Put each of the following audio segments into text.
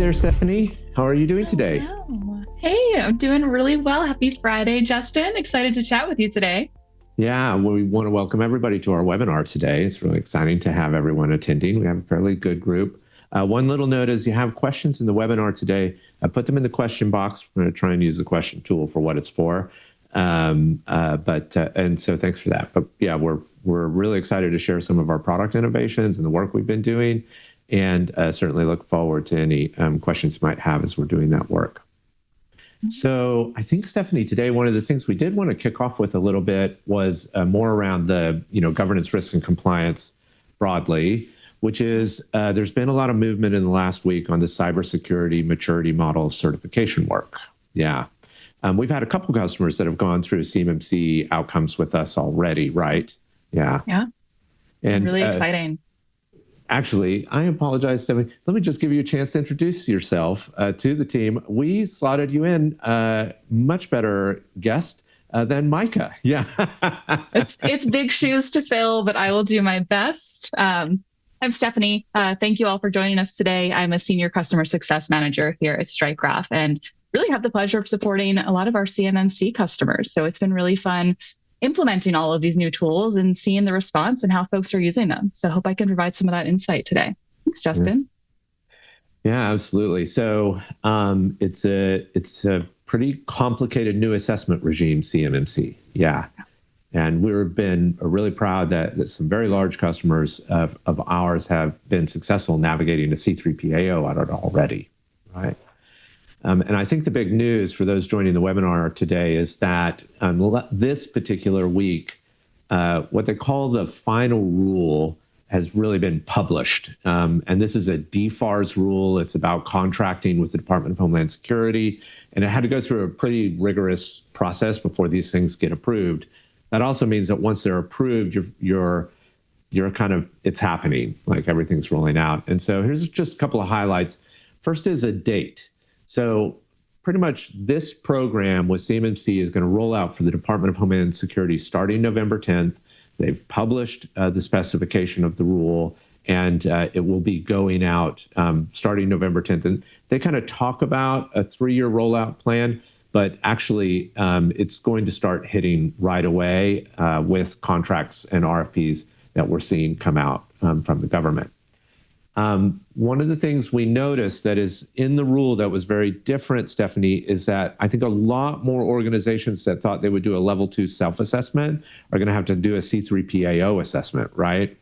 there, Stephanie. How are you doing today? Hello. Hey, I'm doing really well. Happy Friday, Justin. Excited to chat with you today. Yeah, well, we want to welcome everybody to our webinar today. It's really exciting to have everyone attending. We have a fairly good group. One little note is you have questions in the webinar today, put them in the question box. We're going to try and use the question tool for what it's for. And so thanks for that. But yeah, we're really excited to share some of our product innovations and the work we've been doing, and certainly look forward to any questions you might have as we're doing that work. So I think, Stephanie, today, one of the things we did want to kick off with a little bit was more around the governance, risk, and compliance broadly, which is there's been a lot of movement in the last week on the cybersecurity maturity model certification work. Yeah. We've had a couple customers that have gone through CMMC outcomes with us already, right? Yeah. Yeah. And really exciting. Actually, I apologize, Stephanie. Let me just give you a chance to introduce yourself to the team. We slotted you in much better guest than Micah. Yeah. It's big shoes to fill, but I will do my best. I'm Stephanie. Thank you all for joining us today. I'm a senior customer success manager here at StrikeGraph and really have the pleasure of supporting a lot of our CMMC customers. So it's been really fun implementing all of these new tools and seeing the response and how folks are using them. So I hope I can provide some of that insight today. Thanks, Justin. Yeah, absolutely. So it's a pretty complicated new assessment regime, CMMC. Yeah. And we've been really proud that some very large customers of ours have been successful navigating the C3PAO audit already, right? And I think the big news for those joining the webinar today is that this particular week, what they call the Final Rule has really been published. And this is a DFARS rule. It's about contracting with the Department of Homeland Security. And it had to go through a pretty rigorous process before these things get approved. That also means that once they're approved, you're kind of, it's happening, like everything's rolling out. And so here's just a couple of highlights. First is a date. So pretty much this program with CMMC is going to roll out for the Department of Homeland Security starting November 10th. They've published the specification of the rule, and it will be going out starting November 10th. And they kind of talk about a 3-year rollout plan, but actually it's going to start hitting right away with contracts and RFPs that we're seeing come out from the government. One of the things we noticed that is in the rule that was very different, Stephanie, is that I think a lot more organizations that thought they would do a level 2 self-assessment are going to have to do a C3PAO assessment, right?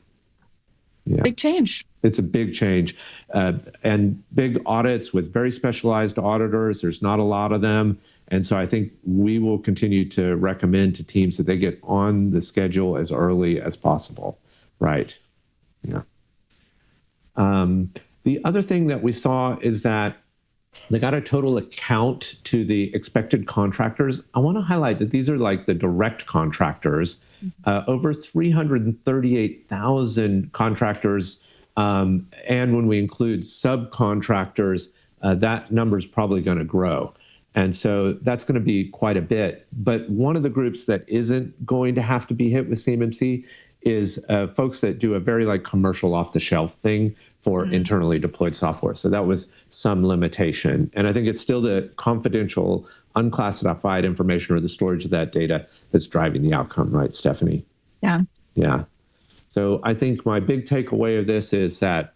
Yeah. Big change. It's a big change. And big audits with very specialized auditors, there's not a lot of them. And so I think we will continue to recommend to teams that they get on the schedule as early as possible, right? Yeah. The other thing that we saw is that they got a total account to the expected contractors. I want to highlight that these are like the direct contractors, over 338,000 contractors. And when we include subcontractors, that number is probably going to grow. And so that's going to be quite a bit. But one of the groups that isn't going to have to be hit with CMMC is folks that do a very like commercial off-the-shelf thing for internally deployed software. So that was some limitation. And I think it's still the confidential, unclassified information or the storage of that data that's driving the outcome, right, Stephanie? Yeah. Yeah. So I think my big takeaway of this is that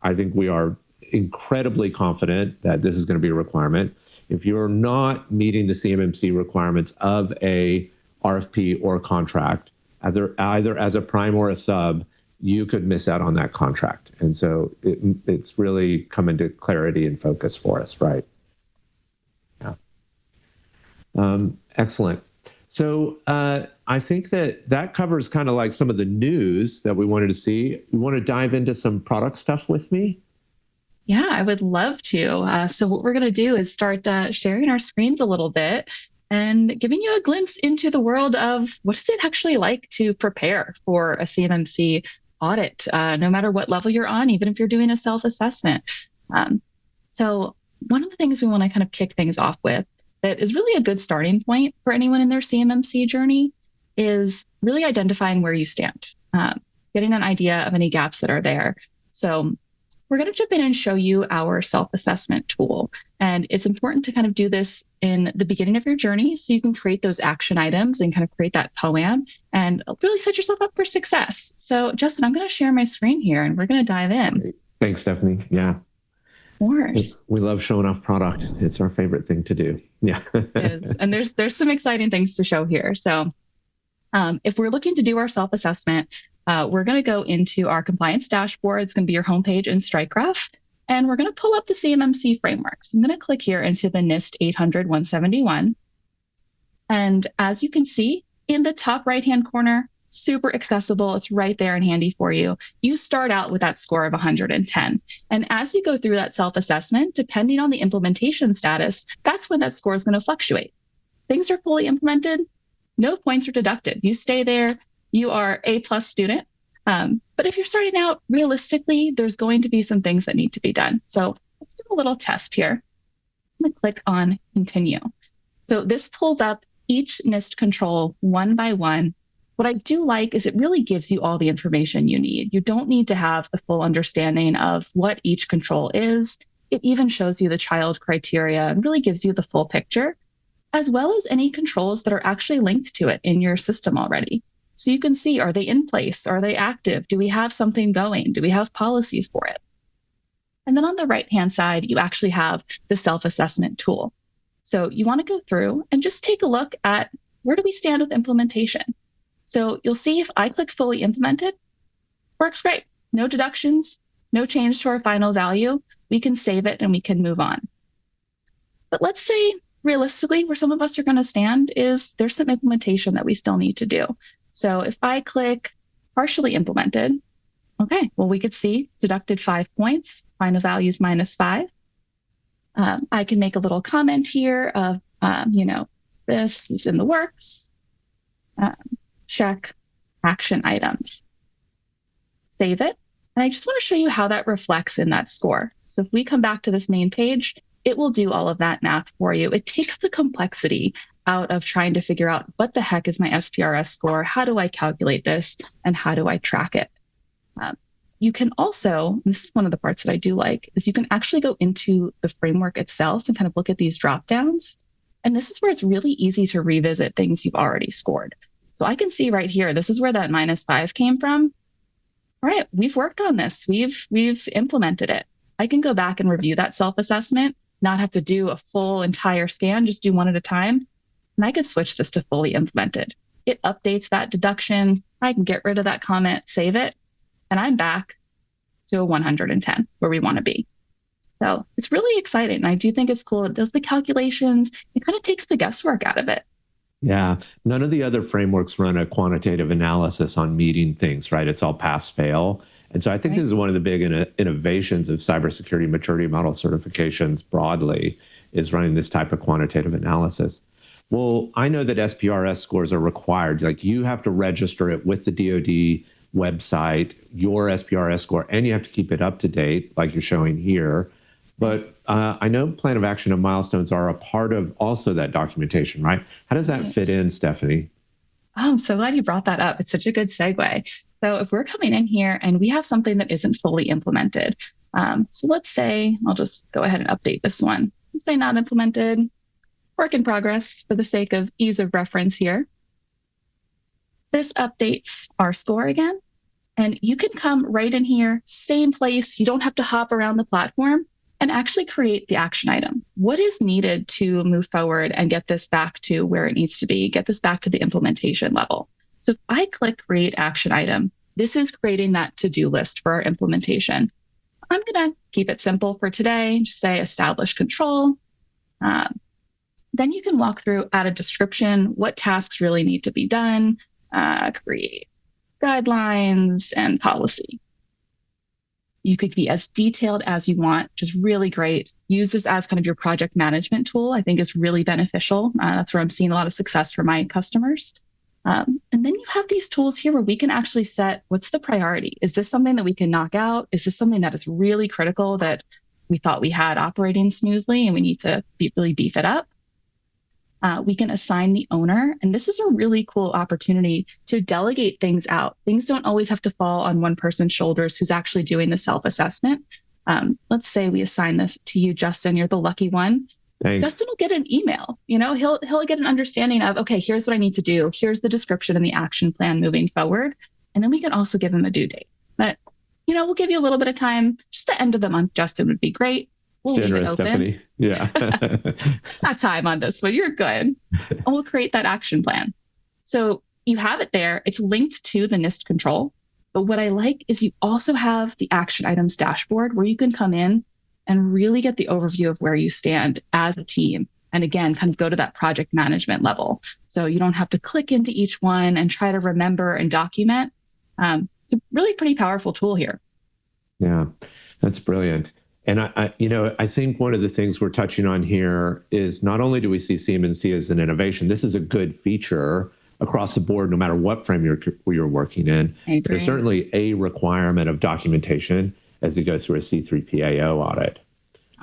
I think we are incredibly confident that this is going to be a requirement. If you're not meeting the CMMC requirements of a RFP or a contract, either as a prime or a sub, you could miss out on that contract. And so it's really come into clarity and focus for us, right? Yeah. Excellent. So I think that covers kind of like some of the news that we wanted to see. You want to dive into some product stuff with me? Yeah, I would love to. So what we're going to do is start sharing our screens a little bit and giving you a glimpse into the world of what is it actually like to prepare for a CMMC audit, no matter what level you're on, even if you're doing a self-assessment. So one of the things we want to kind of kick things off with that is really a good starting point for anyone in their CMMC journey is really identifying where you stand, getting an idea of any gaps that are there. So we're going to jump in and show you our self-assessment tool. And it's important to kind of do this in the beginning of your journey so you can create those action items and kind of create that POAM and really set yourself up for success. So Justin, I'm going to share my screen here and we're going to dive in. Great. Thanks, Stephanie. Yeah. Of course. We love showing off product. It's our favorite thing to do. Yeah. It is. And there's some exciting things to show here. So if we're looking to do our self-assessment, we're going to go into our compliance dashboard. It's going to be your homepage in StrikeGraph. And we're going to pull up the CMMC framework. So I'm going to click here into the NIST 800-171. And as you can see in the top right-hand corner, super accessible. It's right there and handy for you. You start out with that score of 110. And as you go through that self-assessment, depending on the implementation status, that's when that score is going to fluctuate. Things are fully implemented, no points are deducted. You stay there, you are A+ student. But if you're starting out, realistically, there's going to be some things that need to be done. So let's do a little test here. I'm going to click on continue. So this pulls up each NIST control one by one. What I do like is it really gives you all the information you need. You don't need to have the full understanding of what each control is. It even shows you the child criteria and really gives you the full picture, as well as any controls that are actually linked to it in your system already. So you can see, are they in place? Are they active? Do we have something going? Do we have policies for it? And then on the right-hand side, you actually have the self-assessment tool. So you want to go through and just take a look at where do we stand with implementation? So you'll see if I click fully implemented, works great. No deductions, no change to our final value. We can save it and we can move on. But let's say realistically, where some of us are going to stand is there's some implementation that we still need to do. So if I click partially implemented, okay, well, we could see deducted 5 points, final values -5. I can make a little comment here of, this is in the works. Check action items, save it. And I just want to show you how that reflects in that score. So if we come back to this main page, it will do all of that math for you. It takes the complexity out of trying to figure out what the heck is my SPRS score? How do I calculate this? And how do I track it? You can also, and this is one of the parts that I do like, is you can actually go into the framework itself and kind of look at these drop downs. And this is where it's really easy to revisit things you've already scored. So I can see right here, this is where that -5 came from. All right, we've worked on this. We've implemented it. I can go back and review that self-assessment, not have to do a full entire scan, just do one at a time. And I could switch this to fully implemented. It updates that deduction. I can get rid of that comment, save it, and I'm back to a 110 where we want to be. So it's really exciting. And I do think it's cool. It does the calculations. It kind of takes the guesswork out of it. Yeah. None of the other frameworks run a quantitative analysis on meeting things, right? It's all pass fail. And so I think this is one of the big innovations of cybersecurity maturity model certifications broadly, is running this type of quantitative analysis. Well, I know that SPRS scores are required. Like, you have to register it with the DoD website, your SPRS score, and you have to keep it up to date, like you're showing here. But I know Plan of Action and Milestones are a part of also that documentation, right? How does that fit in, Stephanie? Oh, I'm so glad you brought that up. It's such a good segue. So if we're coming in here and we have something that isn't fully implemented, so let's say, I'll just go ahead and update this one. Let's say not implemented, work in progress for the sake of ease of reference here. This updates our score again, and you can come right in here, same place. You don't have to hop around the platform and actually create the action item. What is needed to move forward and get this back to where it needs to be, get this back to the implementation level? So if I click create action item, this is creating that to-do list for our implementation. I'm gonna keep it simple for today, just say establish control. Then you can walk through, add a description, what tasks really need to be done, create guidelines and policy. You could be as detailed as you want, which is really great. Use this as kind of your project management tool. I think is really beneficial. That's where I'm seeing a lot of success for my customers. And then you have these tools here where we can actually set what's the priority. Is this something that we can knock out? Is this something that is really critical that we thought we had operating smoothly and we need to really beef it up? We can assign the owner, and this is a really cool opportunity to delegate things out. Things don't always have to fall on one person's shoulders who's actually doing the self-assessment. let's say we assign this to you, Justin, you're the lucky one. Thanks. Justin will get an email. He'll get an understanding of, okay, here's what I need to do. Here's the description and the action plan moving forward. And then we can also give him a due date. But, we'll give you a little bit of time. Just the end of the month, Justin, would be great. We'll leave it open. Stephanie. Yeah. Got time on this one. You're good. And we'll create that action plan. So you have it there. It's linked to the NIST control. But what I like is you also have the action items dashboard where you can come in and really get the overview of where you stand as a team. And again, kind of go to that project management level. So you don't have to click into each one and try to remember and document. It's a really pretty powerful tool here. Yeah, that's brilliant. And I think one of the things we're touching on here is not only do we see CMMC as an innovation, this is a good feature across the board, no matter what framework you're working in. There's certainly a requirement of documentation as you go through a C3PAO audit,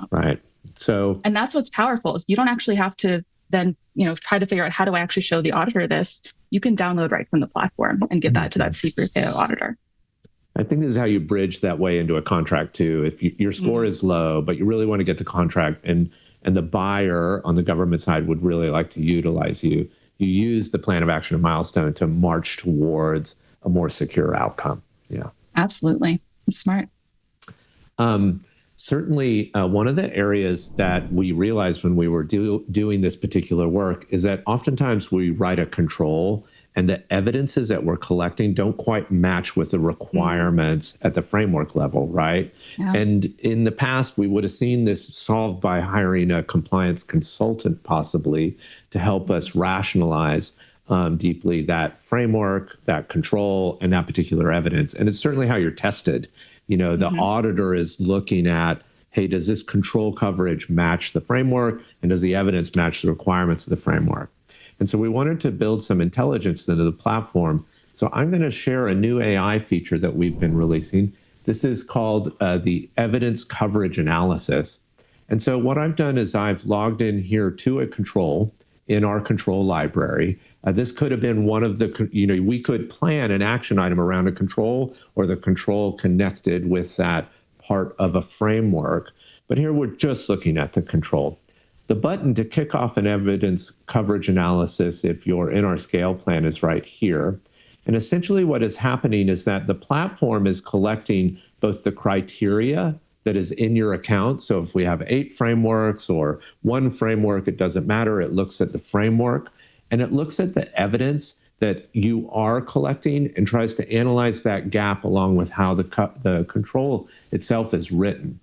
right? So, and that's what's powerful is you don't actually have to then, try to figure out how do I actually show the auditor this. You can download right from the platform and give that to that C3PAO auditor. I think this is how you bridge that way into a contract too. If your score is low, but you really want to get the contract and the buyer on the government side would really like to utilize you, you use the Plan of Action Milestone to march towards a more secure outcome. Yeah, absolutely. That's smart. Certainly, one of the areas that we realized when we were doing this particular work is that oftentimes we write a control and the evidences that we're collecting don't quite match with the requirements at the framework level, right? Yeah. And in the past, we would have seen this solved by hiring a compliance consultant possibly to help us rationalize deeply that framework, that control, and that particular evidence. And it's certainly how you're tested. The auditor is looking at, hey, does this control coverage match the framework? And does the evidence match the requirements of the framework? And so we wanted to build some intelligence into the platform. So I'm going to share a new AI feature that we've been releasing. This is called the evidence coverage analysis. And so what I've done is I've logged in here to a control in our control library. This could have been one of the, we could plan an action item around a control or the control connected with that part of a framework. But here we're just looking at the control. The button to kick off an evidence coverage analysis, if you're in our scale plan, is right here. And essentially what is happening is that the platform is collecting both the criteria that is in your account. So if we have 8 frameworks or 1 framework, it doesn't matter. It looks at the framework and it looks at the evidence that you are collecting and tries to analyze that gap along with how the control itself is written.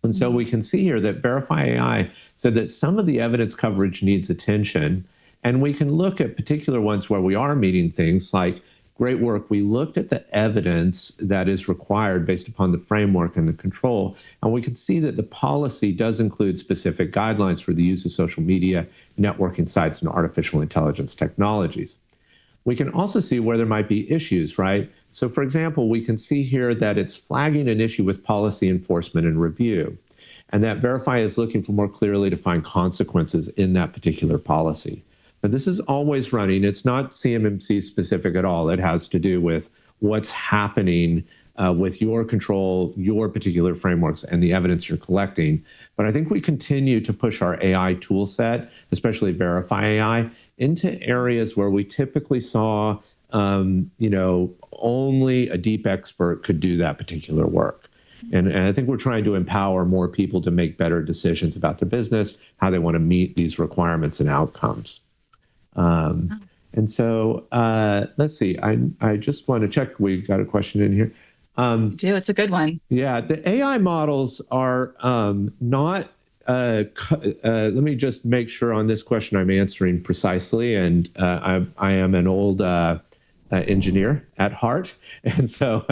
And so we can see here that Verify AI said that some of the evidence coverage needs attention. And we can look at particular ones where we are meeting things like, great work. We looked at the evidence that is required based upon the framework and the control. And we can see that the policy does include specific guidelines for the use of social media, networking sites, and artificial intelligence technologies. We can also see where there might be issues, right? So for example, we can see here that it's flagging an issue with policy enforcement and review, and that Verify is looking for more clearly defined consequences in that particular policy. But this is always running. It's not CMMC specific at all. It has to do with what's happening with your control, your particular frameworks, and the evidence you're collecting. But I think we continue to push our AI tool set, especially Verify AI, into areas where we typically saw, only a deep expert could do that particular work. And I think we're trying to empower more people to make better decisions about their business, how they want to meet these requirements and outcomes. And so let's see, I just want to check. We got a question in here. It's a good one. Yeah, the AI models are not, let me just make sure on this question I'm answering precisely. And I am an old engineer at heart. And so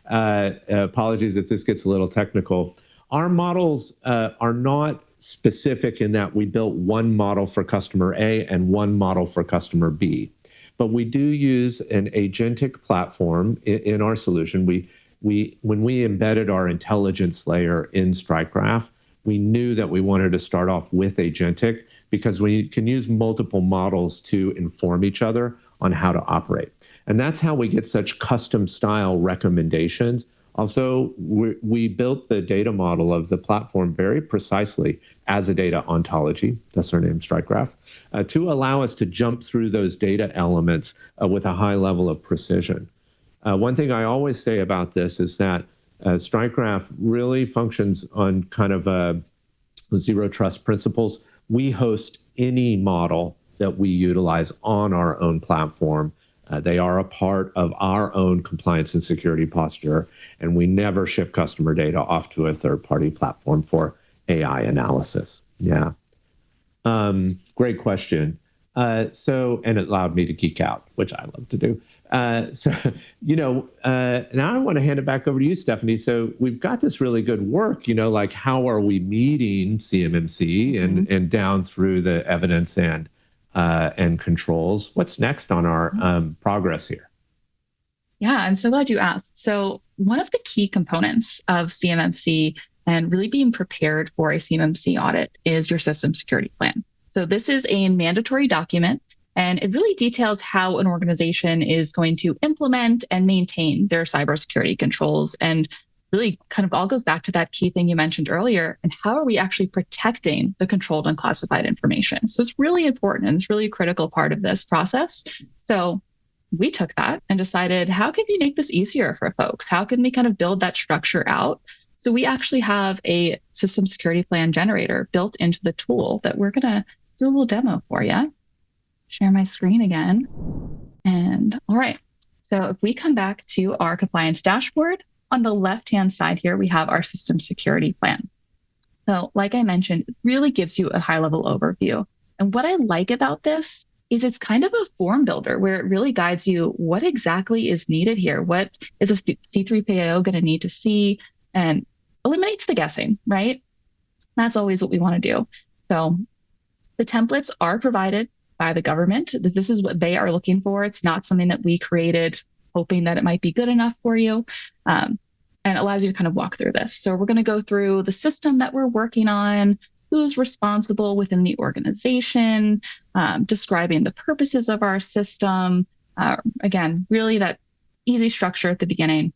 apologies if this gets a little technical. Our models are not specific in that we built one model for customer A and one model for customer B. But we do use an agentic platform in our solution. When we embedded our intelligence layer in StrikeGraph, we knew that we wanted to start off with agentic because we can use multiple models to inform each other on how to operate. And that's how we get such custom style recommendations Also, we built the data model of the platform very precisely as a data ontology, that's our name, StrikeGraph, to allow us to jump through those data elements with a high level of precision. One thing I always say about this is that StrikeGraph really functions on kind of zero trust principles. We host any model that we utilize on our own platform. They are a part of our own compliance and security posture, and we never ship customer data off to a third-party platform for AI analysis. Yeah. Great question. And it allowed me to geek out, which I love to do. Now I want to hand it back over to you, Stephanie. So we've got this really good work, like how are we meeting CMMC and down through the evidence and controls. What's next on our progress here? Yeah, I'm so glad you asked. So one of the key components of CMMC and really being prepared for a CMMC audit is your system security plan. So this is a mandatory document, and it really details how an organization is going to implement and maintain their cybersecurity controls, and really kind of all goes back to that key thing you mentioned earlier, and how are we actually protecting the controlled and classified information? So it's really important, and it's really a critical part of this process. So we took that and decided, how can we make this easier for folks? How can we kind of build that structure out? So we actually have a system security plan generator built into the tool that we're going to do a little demo for you. Share my screen again. And all right, so if we come back to our compliance dashboard, on the left-hand side here, we have our system security plan. So like I mentioned, it really gives you a high-level overview. And what I like about this is it's kind of a form builder where it really guides you what exactly is needed here. What is a C3PAO going to need to see, and eliminates the guessing, right? That's always what we want to do. So the templates are provided by the government. This is what they are looking for. It's not something that we created hoping that it might be good enough for you, and it allows you to kind of walk through this. So we're going to go through the system that we're working on, who's responsible within the organization, describing the purposes of our system. Again, really that easy structure at the beginning.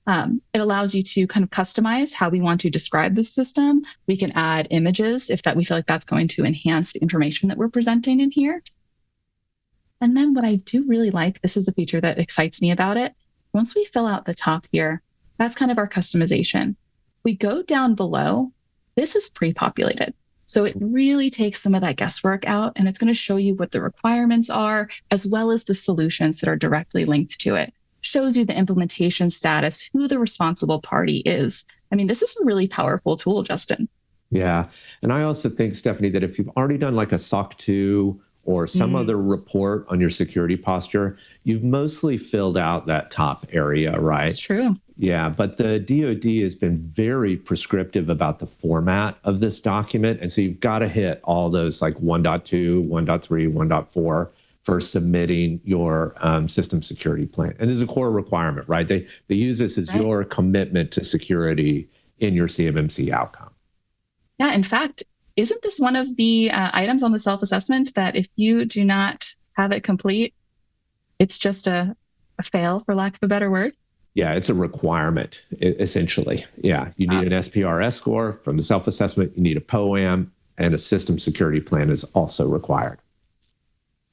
It allows you to kind of customize how we want to describe the system. We can add images if we feel like that's going to enhance the information that we're presenting in here. And then what I do really like, this is the feature that excites me about it. Once we fill out the top here, that's kind of our customization. We go down below, this is pre-populated. So it really takes some of that guesswork out, and it's going to show you what the requirements are, as well as the solutions that are directly linked to it. Shows you the implementation status, who the responsible party is. I mean, this is a really powerful tool, Justin. Yeah. And I also think, Stephanie, that if you've already done like a SOC 2 or some other report on your security posture, you've mostly filled out that top area, right? It's true. Yeah, but the DoD has been very prescriptive about the format of this document. And so you've got to hit all those like 1.2, 1.3, 1.4 for submitting your system security plan. And there's a core requirement, right? They use this as your commitment to security in your CMMC outcome. Yeah, in fact, isn't this one of the items on the self-assessment that if you do not have it complete, it's just a fail, for lack of a better word? Yeah, it's a requirement, essentially. Yeah, you need an SPRS score from the self-assessment, you need a POAM, and a system security plan is also required.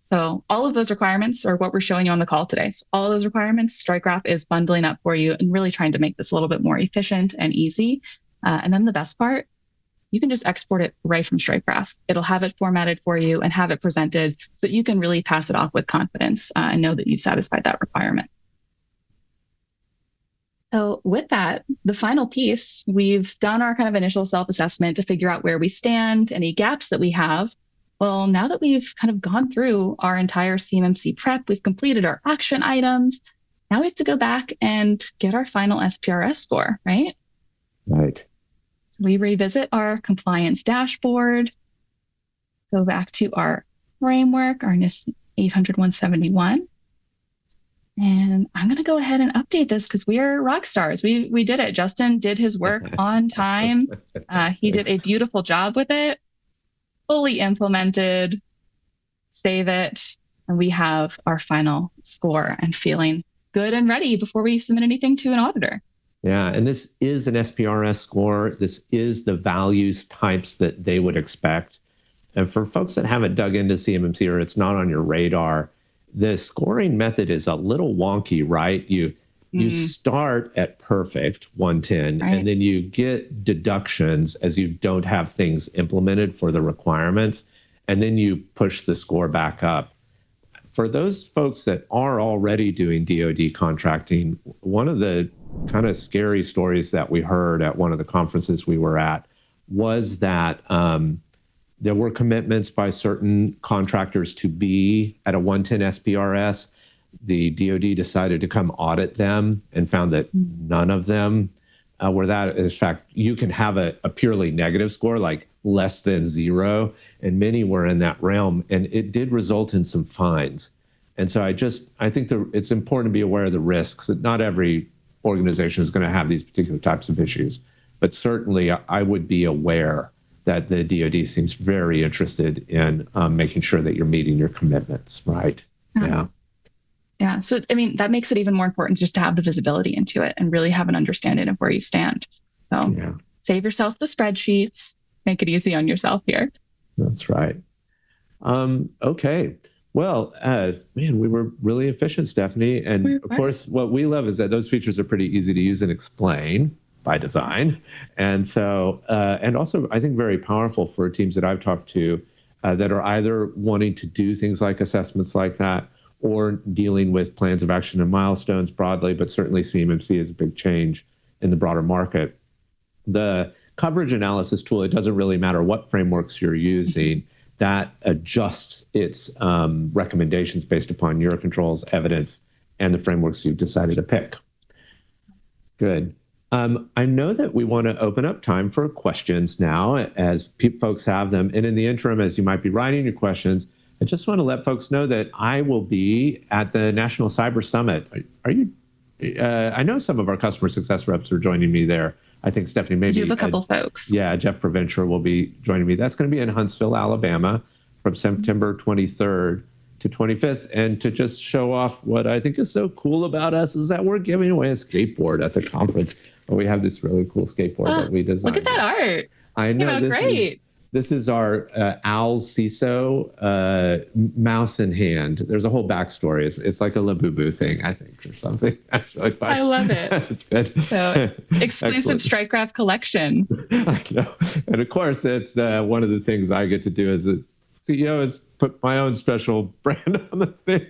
So all of those requirements are what we're showing you on the call today. So all of those requirements, StrikeGraph is bundling up for you and really trying to make this a little bit more efficient and easy. And then the best part, you can just export it right from StrikeGraph. It'll have it formatted for you and have it presented so that you can really pass it off with confidence and know that you've satisfied that requirement. So with that, the final piece, we've done our kind of initial self-assessment to figure out where we stand, any gaps that we have. Well, now that we've kind of gone through our entire CMMC prep, we've completed our action items. Now we have to go back and get our final SPRS score, right? Right. So we revisit our compliance dashboard, go back to our framework, our NIST 800-171. And I'm going to go ahead and update this because we are rock stars. We did it. Justin did his work on time. He did a beautiful job with it. Fully implemented, save it, and we have our final score and feeling good and ready before we submit anything to an auditor. Yeah, and this is an SPRS score. This is the values types that they would expect. And for folks that haven't dug into CMMC or it's not on your radar, the scoring method is a little wonky, right? You start at perfect 110, Right. and then you get deductions as you don't have things implemented for the requirements, and then you push the score back up. For those folks that are already doing DoD contracting, one of the kind of scary stories that we heard at one of the conferences we were at was that there were commitments by certain contractors to be at a 110 SPRS. The DoD decided to come audit them and found that none of them were that. In fact, you can have a purely negative score, like less than 0, and many were in that realm, and it did result in some fines. And so I think it's important to be aware of the risks, that not every organization is going to have these particular types of issues, but certainly I would be aware that the DoD seems very interested in making sure that you're meeting your commitments, right? Yeah. Yeah. So, I mean, that makes it even more important just to have the visibility into it and really have an understanding of where you stand. So save yourself the spreadsheets, make it easy on yourself here. That's right. Okay. Well, man, we were really efficient, Stephanie. And of course, what we love is that those features are pretty easy to use and explain by design. And so, and also, I think very powerful for teams that I've talked to that are either wanting to do things like assessments like that, or dealing with plans of action and milestones broadly, but certainly CMMC is a big change in the broader market. The coverage analysis tool, it doesn't really matter what frameworks you're using, that adjusts its recommendations based upon your controls, evidence, and the frameworks you've decided to pick. Good. I know that we want to open up time for questions now as folks have them. And in the interim, as you might be writing your questions, I just want to let folks know that I will be at the National Cyber Summit. Are you? I know some of our customer success reps are joining me there. I think Stephanie maybe. You have a couple folks. Yeah, Jeff Provencher will be joining me. That's going to be in Huntsville, Alabama, from September 23rd to 25th. And to just show off what I think is so cool about us is that we're giving away a skateboard at the conference. We have this really cool skateboard that we designed. Look at that art. I know. Great. This is our Owl CISO mouse in hand. There's a whole backstory. It's like a Labubu thing, I think, or something. That's really fun. I love it. It's good. So exclusive StrikeGraph collection. I know. And of course, it's one of the things I get to do as a CEO is put my own special brand on the thing.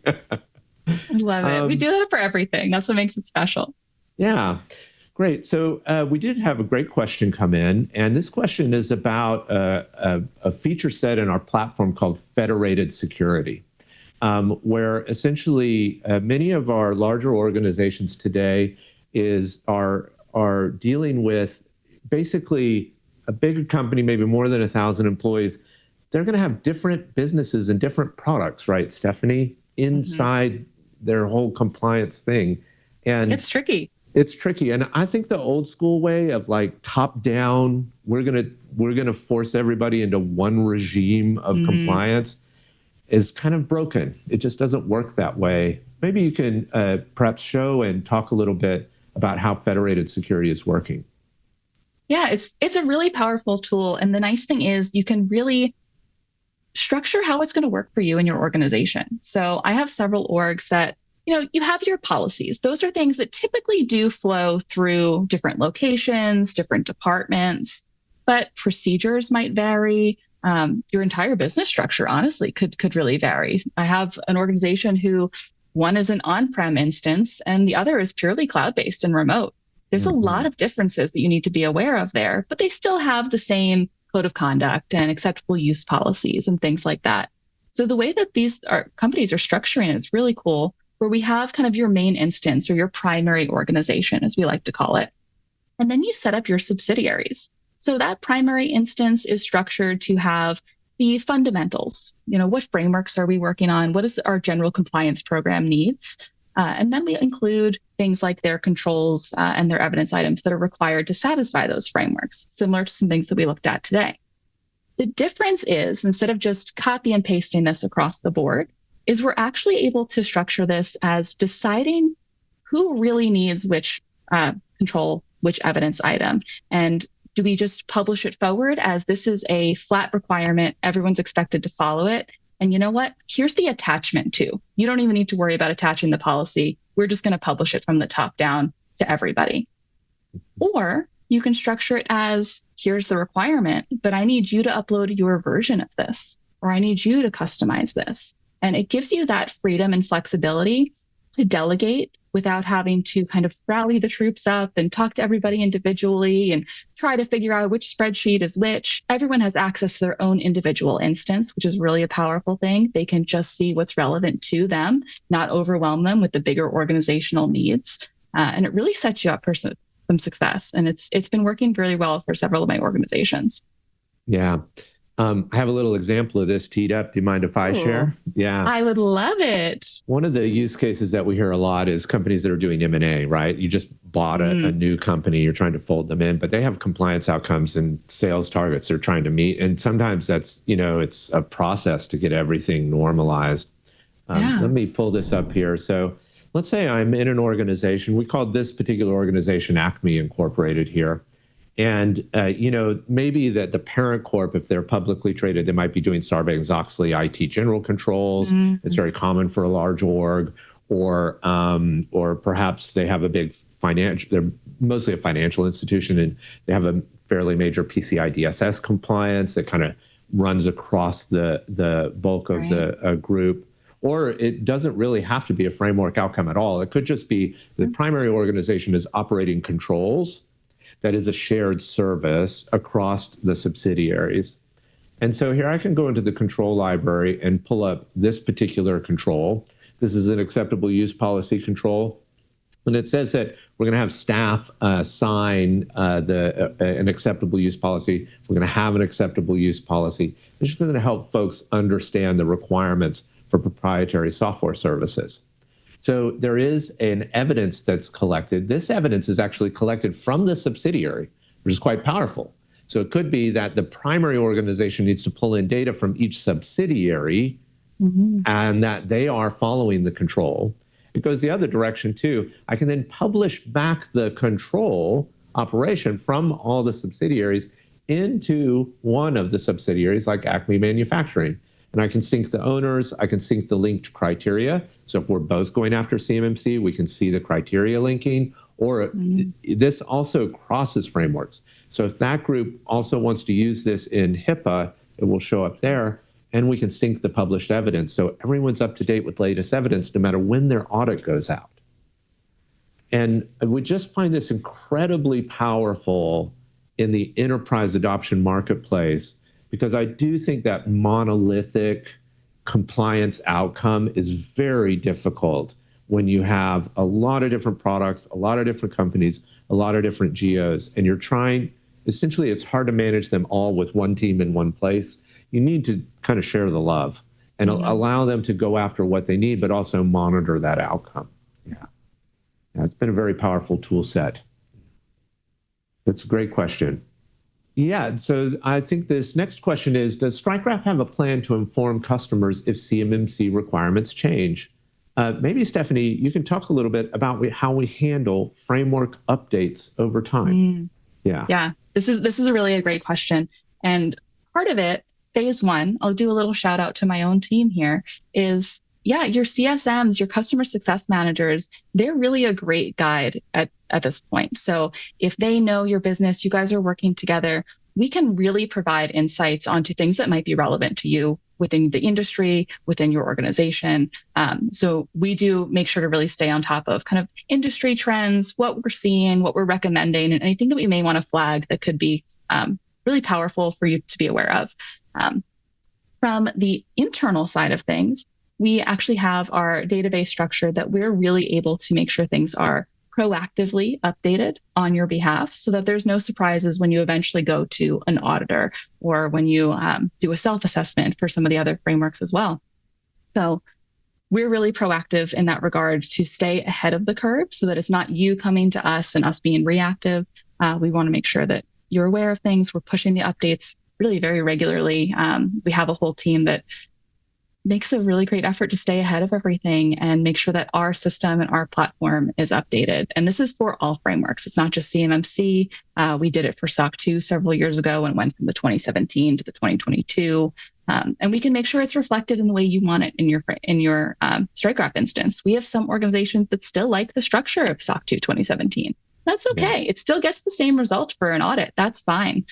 I love it. We do that for everything. That's what makes it special. Yeah. Great. So we did have a great question come in, and this question is about a feature set in our platform called Federated Security, where essentially many of our larger organizations today are dealing with basically a bigger company, maybe more than 1,000 employees. They're going to have different businesses and different products, right, Stephanie, inside their whole compliance thing. And it's tricky. It's tricky. And I think the old school way of like top down, we're gonna force everybody into one regime of compliance is kind of broken. It just doesn't work that way. Maybe you can perhaps show and talk a little bit about how federated security is working. Yeah, it's a really powerful tool. And the nice thing is you can really structure how it's going to work for you and your organization. So I have several orgs that you have your policies. Those are things that typically do flow through different locations, different departments, but procedures might vary. Your entire business structure, honestly, could really vary. I have an organization who one is an on-prem instance and the other is purely cloud-based and remote. There's a lot of differences that you need to be aware of there, but they still have the same code of conduct and acceptable use policies and things like that. So the way that these companies are structuring it is really cool, where we have kind of your main instance or your primary organization, as we like to call it. And then you set up your subsidiaries. So that primary instance is structured to have the fundamentals. What frameworks are we working on? What is our general compliance program needs? And then we include things like their controls and their evidence items that are required to satisfy those frameworks, similar to some things that we looked at today. The difference is, instead of just copy and pasting this across the board, is we're actually able to structure this as deciding who really needs which control which evidence item? And do we just publish it forward as this is a flat requirement, everyone's expected to follow it? And you know what? Here's the attachment too. You don't even need to worry about attaching the policy. We're just going to publish it from the top down to everybody. Or you can structure it as, here's the requirement, but I need you to upload your version of this, or I need you to customize this. And it gives you that freedom and flexibility to delegate without having to kind of rally the troops up and talk to everybody individually and try to figure out which spreadsheet is which. Everyone has access to their own individual instance, which is really a powerful thing. They can just see what's relevant to them, not overwhelm them with the bigger organizational needs. And it really sets you up for some success. And it's been working really well for several of my organizations. Yeah. I have a little example of this teed up. Do you mind if I share? Yeah. I would love it. One of the use cases that we hear a lot is companies that are doing M&A, right? You just bought a new company, you're trying to fold them in, but they have compliance outcomes and sales targets they're trying to meet. And sometimes that's, it's a process to get everything normalized. Let me pull this up here. So let's say I'm in an organization. We called this particular organization Acme Incorporated here. And, maybe that the parent corp, if they're publicly traded, they might be doing Sarbanes-Oxley IT general controls. It's very common for a large org, or perhaps they have a big they're mostly a financial institution and they have a fairly major PCI DSS compliance that kind of runs across the bulk of the group. Or it doesn't really have to be a framework outcome at all. It could just be the primary organization is operating controls that is a shared service across the subsidiaries. And so here I can go into the control library and pull up this particular control. This is an acceptable use policy control. And it says that we're going to have staff sign an acceptable use policy. We're going to have an acceptable use policy. It's just going to help folks understand the requirements for proprietary software services. So there is an evidence that's collected. This evidence is actually collected from the subsidiary, which is quite powerful. So it could be that the primary organization needs to pull in data from each subsidiary and that they are following the control. It goes the other direction too. I can then publish back the control operation from all the subsidiaries into one of the subsidiaries like Acme Manufacturing. And I can sync the owners, I can sync the linked criteria. So if we're both going after CMMC, we can see the criteria linking, or this also crosses frameworks. So if that group also wants to use this in HIPAA, it will show up there, and we can sync the published evidence. So everyone's up to date with latest evidence, no matter when their audit goes out. And we just find this incredibly powerful in the enterprise adoption marketplace, because I do think that monolithic compliance outcome is very difficult when you have a lot of different products, a lot of different companies, a lot of different geos, and you're trying, essentially it's hard to manage them all with one team in one place. You need to kind of share the love and allow them to go after what they need, but also monitor that outcome. Yeah, it's been a very powerful tool set. That's a great question. Yeah, so I think this next question is, does StrikeGraph have a plan to inform customers if CMMC requirements change? Maybe, Stephanie, you can talk a little bit about how we handle framework updates over time. Yeah, this is really a great question. And part of it, phase one, I'll do a little shout out to my own team here, is your CSMs, your customer success managers, they're really a great guide at this point. So if they know your business, you guys are working together, we can really provide insights onto things that might be relevant to you within the industry, within your organization. So we do make sure to really stay on top of kind of industry trends, what we're seeing, what we're recommending, and anything that we may want to flag that could be really powerful for you to be aware of. From the internal side of things, we actually have our database structure that we're really able to make sure things are proactively updated on your behalf so that there's no surprises when you eventually go to an auditor or when you do a self-assessment for some of the other frameworks as well. So we're really proactive in that regard to stay ahead of the curve so that it's not you coming to us and us being reactive. We want to make sure that you're aware of things. We're pushing the updates really very regularly. We have a whole team that makes a really great effort to stay ahead of everything and make sure that our system and our platform is updated. And this is for all frameworks. It's not just CMMC. We did it for SOC 2 several years ago and went from the 2017 to the 2022. And we can make sure it's reflected in the way you want it in your StrikeGraph instance. We have some organizations that still like the structure of SOC 2 2017. That's okay. Yeah. It still gets the same result for an audit. That's fine.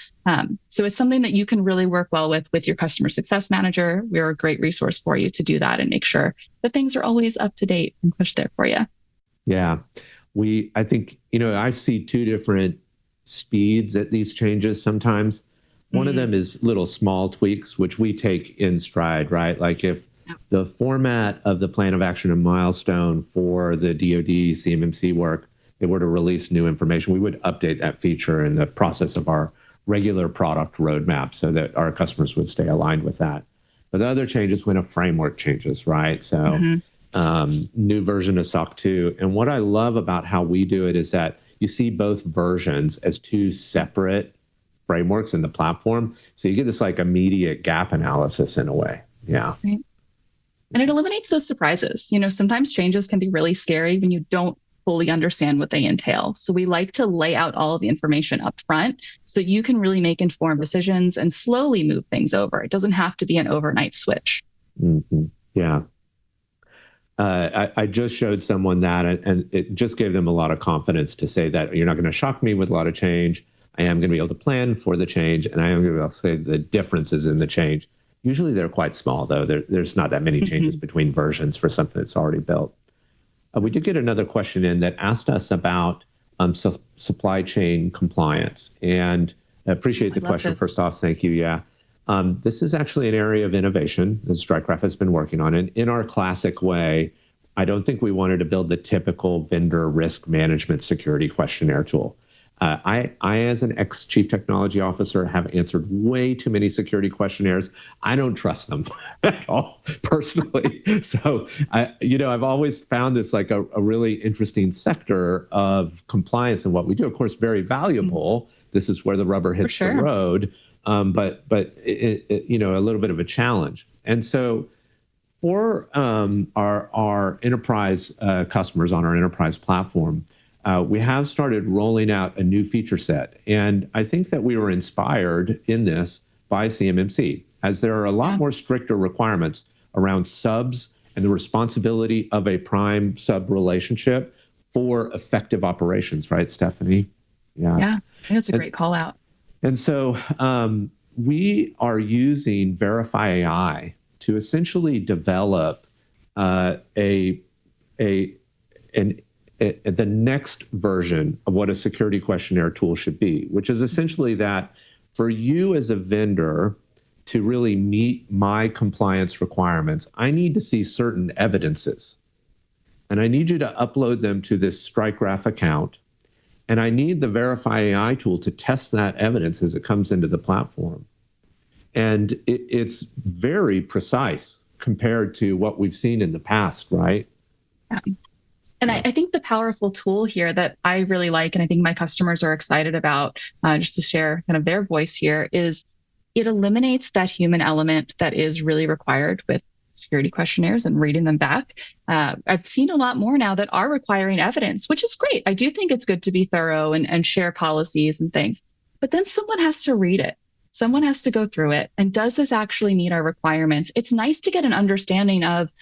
So it's something that you can really work well with your customer success manager. We're a great resource for you to do that and make sure that things are always up to date and pushed there for you. Yeah. I think, I see two different speeds at these changes sometimes. One of them is little small tweaks, which we take in stride, right? Like if the format of the Plan of Action and Milestone for the DoD CMMC work, they were to release new information, we would update that feature in the process of our regular product roadmap so that our customers would stay aligned with that. But the other changes when a framework changes, right? So new version of SOC 2. And what I love about how we do it is that you see both versions as two separate frameworks in the platform. So you get this like immediate gap analysis in a way. Yeah. Right. And it eliminates those surprises. Sometimes changes can be really scary when you don't fully understand what they entail. So we like to lay out all of the information up front so you can really make informed decisions and slowly move things over. It doesn't have to be an overnight switch. Mm-hmm. Yeah. I just showed someone that, and it just gave them a lot of confidence to say that you're not going to shock me with a lot of change. I am going to be able to plan for the change, and I am going to be able to say the differences in the change. Usually they're quite small, though. There's not that many changes between versions for something that's already built. We did get another question in that asked us about supply chain compliance. And I appreciate the question. First off, thank you. Yeah. This is actually an area of innovation that StrikeGraph has been working on. And in our classic way, I don't think we wanted to build the typical vendor risk management security questionnaire tool. I, as an ex-chief technology officer, have answered way too many security questionnaires. I don't trust them at all, personally. So, I've always found this like a really interesting sector of compliance and what we do. Of course, very valuable. This is where the rubber hits the road, but a little bit of a challenge. And so, for our enterprise customers on our enterprise platform, we have started rolling out a new feature set. And I think that we were inspired in this by CMMC, as there are a lot more stricter requirements around subs and the responsibility of a prime sub relationship for effective operations, right, Stephanie? Yeah, I think that's a great call out. And so we are using Verify AI to essentially develop the next version of what a security questionnaire tool should be, which is essentially that for you as a vendor to really meet my compliance requirements, I need to see certain evidences. And I need you to upload them to this StrikeGraph account. And I need the Verify AI tool to test that evidence as it comes into the platform. And it's very precise compared to what we've seen in the past, right? Yeah. And I think the powerful tool here that I really like, and I think my customers are excited about, just to share kind of their voice here, is it eliminates that human element that is really required with security questionnaires and reading them back. I've seen a lot more now that are requiring evidence, which is great. I do think it's good to be thorough and share policies and things, but then someone has to read it. Someone has to go through it. And does this actually meet our requirements? It's nice to get an understanding of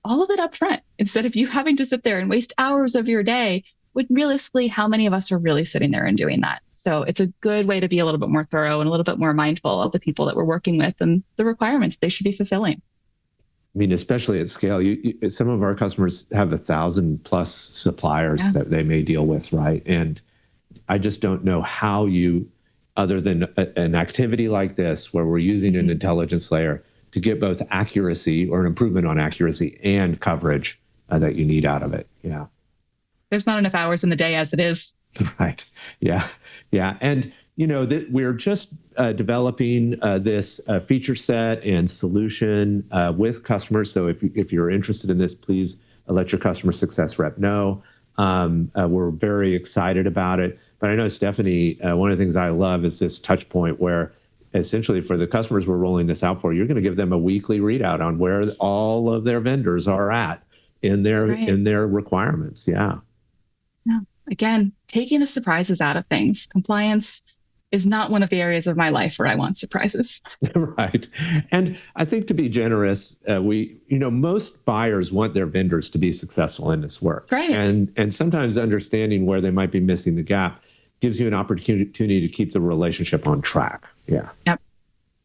all of it up front, instead of you having to sit there and waste hours of your day. With realistically, how many of us are really sitting there and doing that? So it's a good way to be a little bit more thorough and a little bit more mindful of the people that we're working with and the requirements they should be fulfilling. I mean, especially at scale, some of our customers have 1,000+ suppliers that they may deal with, right? And I just don't know how you, other than an activity like this, where we're using an intelligence layer to get both accuracy or an improvement on accuracy and coverage that you need out of it. Yeah. There's not enough hours in the day as it is. Right. Yeah. Yeah. And, we're just developing this feature set and solution with customers. So if you're interested in this, please let your customer success rep know. We're very excited about it. But I know, Stephanie, one of the things I love is this touch point where essentially for the customers we're rolling this out for, you're going to give them a weekly readout on where all of their vendors are at in their requirements. Yeah. Again, taking the surprises out of things. Compliance is not one of the areas of my life where I want surprises. Right. And I think to be generous, most buyers want their vendors to be successful in this work. Right. And sometimes understanding where they might be missing the gap gives you an opportunity to keep the relationship on track. Yeah. Yep.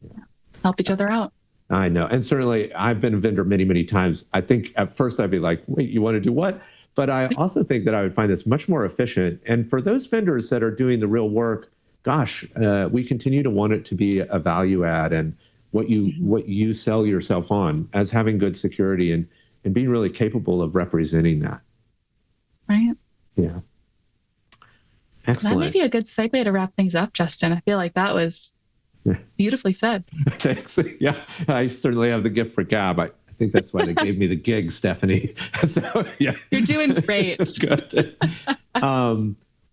Yeah. Help each other out. I know. And certainly I've been a vendor many, many times. I think at first I'd be like, wait, you want to do what? But I also think that I would find this much more efficient. And for those vendors that are doing the real work, gosh, we continue to want it to be a value add and what you sell yourself on as having good security and being really capable of representing that. Right. Yeah. Excellent. That may be a good segue to wrap things up, Justin. I feel like that was beautifully said. Thanks. Yeah, I certainly have the gift for gab. I think that's why they gave me the gig, Stephanie. So, yeah. You're doing great. Good.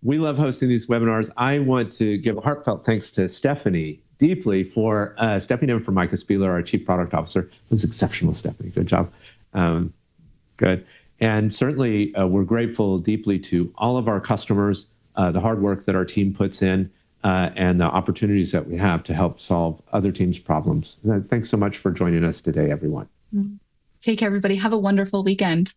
We love hosting these webinars. I want to give a heartfelt thanks to Stephanie deeply for stepping in for Micah Spieler, our Chief Product Officer. It was exceptional, Stephanie. Good job. Good. And certainly, we're grateful deeply to all of our customers, the hard work that our team puts in, and the opportunities that we have to help solve other teams' problems. Thanks so much for joining us today, everyone. Take care, everybody. Have a wonderful weekend.